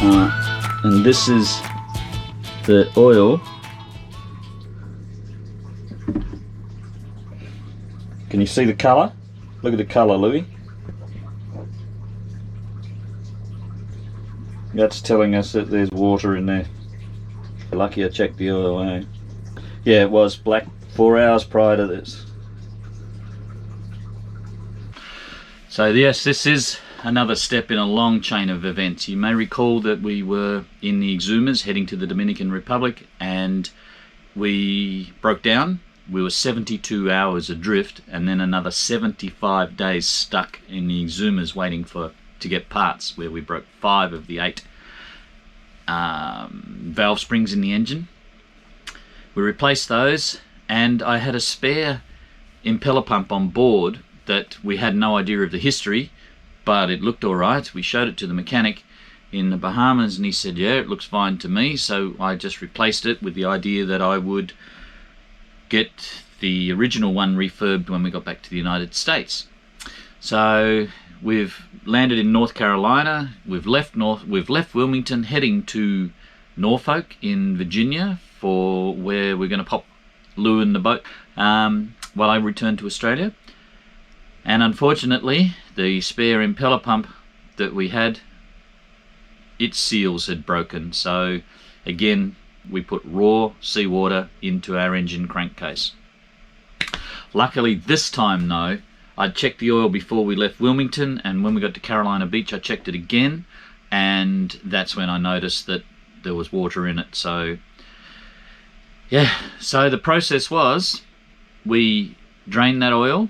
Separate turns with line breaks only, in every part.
And this is the oil. Can you see the colour? Look at the colour, Louis. That's telling us that there's water in there. Lucky I checked the oil, eh? Yeah, it was black 4 hours prior to this. So yes, this is another step in a long chain of events. You may recall that we were in the Exumas heading to the Dominican Republic, and we broke down. We were 72 hours adrift, and then another 75 days stuck in the Exumas waiting to get parts, where we broke 5 of the 8 valve springs in the engine. We replaced those, and I had a spare impeller pump on board that we had no idea of the history, but it looked alright. We showed it to the mechanic in the Bahamas, and he said, yeah, it looks fine to me. So I just replaced it with the idea that I would get the original one refurbed when we got back to the United States. So we've landed in North Carolina. We've left Wilmington, heading to Norfolk in Virginia, for where we're going to pop Lou in the boat while I return to Australia. And unfortunately, the spare impeller pump that we had, its seals had broken. So again, we put raw seawater into our engine crankcase. Luckily this time though, I checked the oil before we left Wilmington, and when we got to Carolina Beach I checked it again, and that's when I noticed that there was water in it. So yeah, so the process was, we drained that oil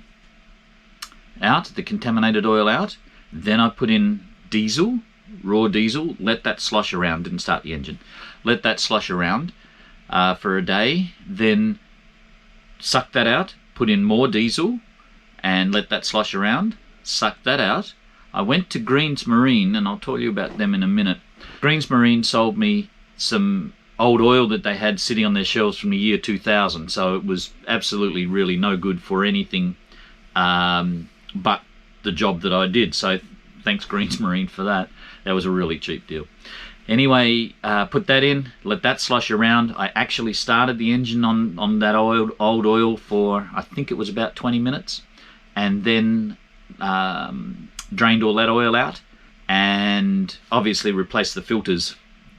out, the contaminated oil out, then I put in diesel, raw diesel, let that slosh around, didn't start the engine, let that slosh around for a day, then suck that out, put in more diesel and let that slosh around, suck that out. I went to Greens Marine, and I'll tell you about them in a minute. Greens Marine sold me some old oil that they had sitting on their shelves from the year 2000, so it was absolutely really no good for anything but the job that I did. So thanks Greens Marine for that. That was a really cheap deal. Anyway, put that in, let that slosh around. I actually started the engine on that old oil for, I think it was about 20 minutes, and then drained all that oil out, and obviously replaced the filters,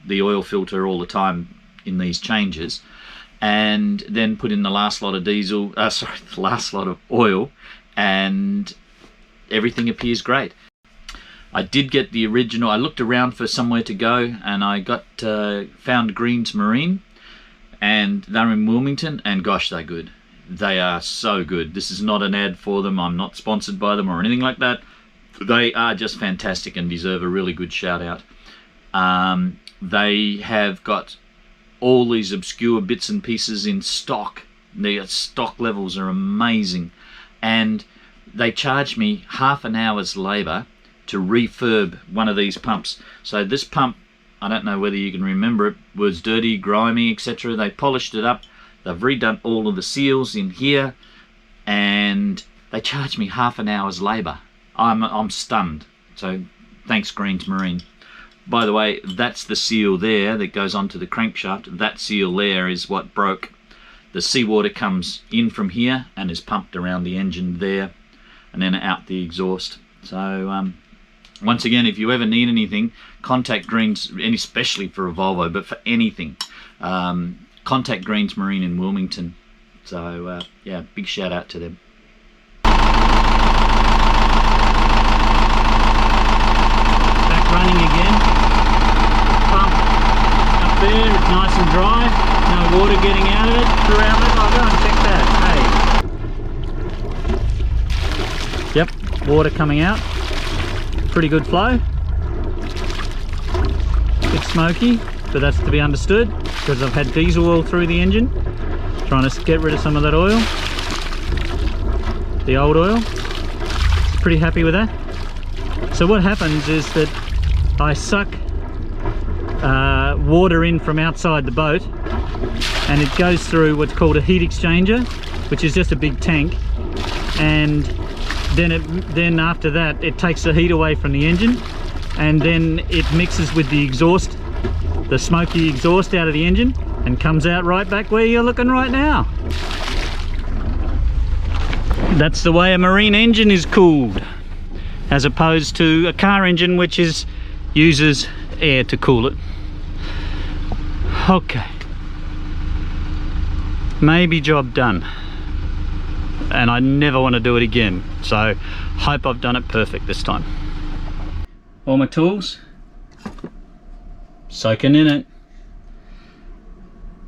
the oil filter all the time in these changes, and then put in the last lot of diesel, the last lot of oil, and everything appears great. I did get the original. I looked around for somewhere to go, and I found Greens Marine, and they're in Wilmington, and gosh, they're good. They are so good. This is not an ad for them. I'm not sponsored by them or anything like that. They are just fantastic and deserve a really good shout out. They have got all these obscure bits and pieces in stock. Their stock levels are amazing, and they charge me half an hour's labor to refurb one of these pumps. So this pump, I don't know whether you can remember it, was dirty, grimy, etc. They polished it up. They've redone all of the seals in here, and they charged me half an hour's labor. I'm stunned. So thanks Greens Marine. By the way, that's the seal there that goes onto the crankshaft. That seal there is what broke. The seawater comes in from here and is pumped around the engine there, and then out the exhaust. So once again, if you ever need anything, contact Greens, and especially for a Volvo, but for anything, contact Greens Marine in Wilmington. So yeah, big shout out to them. Back running again. Pump up there, it's nice and dry, no water getting out of it, throughout it. I'll go and check that. Hey. Yep, water coming out. Pretty good flow. Bit smoky, but that's to be understood because I've had diesel oil through the engine, trying to get rid of some of that oil, the old oil. Pretty happy with that. So what happens is that I suck water in from outside the boat, and it goes through what's called a heat exchanger, which is just a big tank, and then after that it takes the heat away from the engine,
and then it mixes with the exhaust, the smoky exhaust out of the engine, and comes out right back where you're looking right now. That's the way a marine engine is cooled, as opposed to a car engine which uses air to cool it. Okay, maybe job done, and I never want to do it again, so hope I've done it perfect this time. All my tools soaking in it.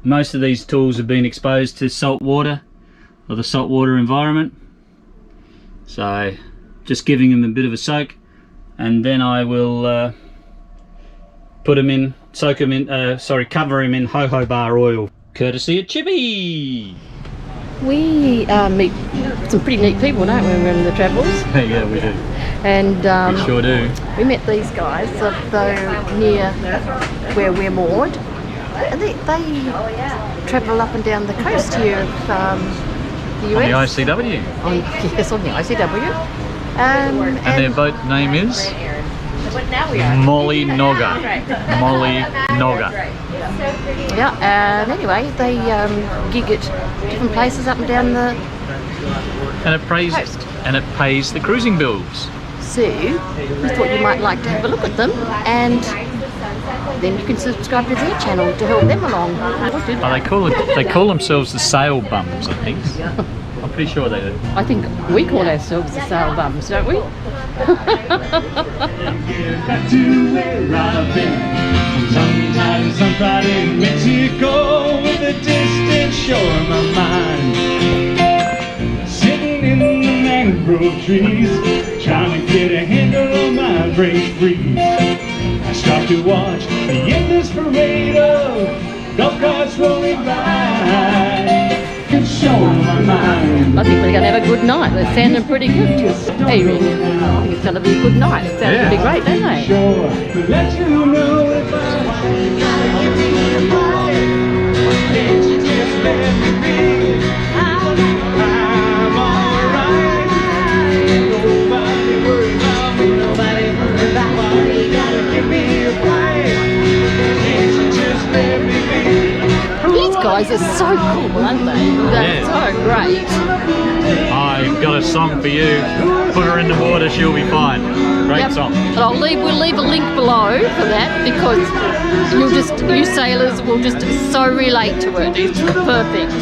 Most of these tools have been exposed to salt water or the saltwater environment, so just giving them a bit of a soak, and then I will put them in, soak them in, cover them in jojoba oil, courtesy of Chippy.
We meet some pretty neat people, don't we, when we're in the travels?
Yeah, we do.
And
We sure do.
we met these guys though near where we're moored, and they travel up and down the coast here of the US.
On the ICW.
Yes, on the ICW.
And their boat name is Molly Nogga. Molly Nogga.
Yeah, and anyway, they gig at different places up and down the coast.
And it pays the cruising bills.
So, we thought you might like to have a look at them, and then you can subscribe to their channel to help them along.
Oh, they call themselves the sail bums, I think. I'm pretty sure they do.
I think we call ourselves the sail bums, don't we?
Sometimes I'm proud in Mexico with a distant shore of my mind. Sitting in the mangrove trees, trying to get a handle on my brain freeze. I start to watch the endless parade of golf carts rolling by. It's showing my mind.
I think we're going to have a good night. They're sounding pretty good. Hey, Rick, I think it's going to be a good night. It sounds pretty great, don't they?
Sure, to let you know if I give me a fight, can't you just let me be? I'm alright. Nobody worry about me, nobody worry about me. You gotta give me a fight, can't you just let me be?
These guys are so cool, aren't they? They're so great.
I've got a song for you. Put her in the water, she'll be fine. Great song.
And we'll leave a link below for that, because you sailors will just so relate to it. It's perfect.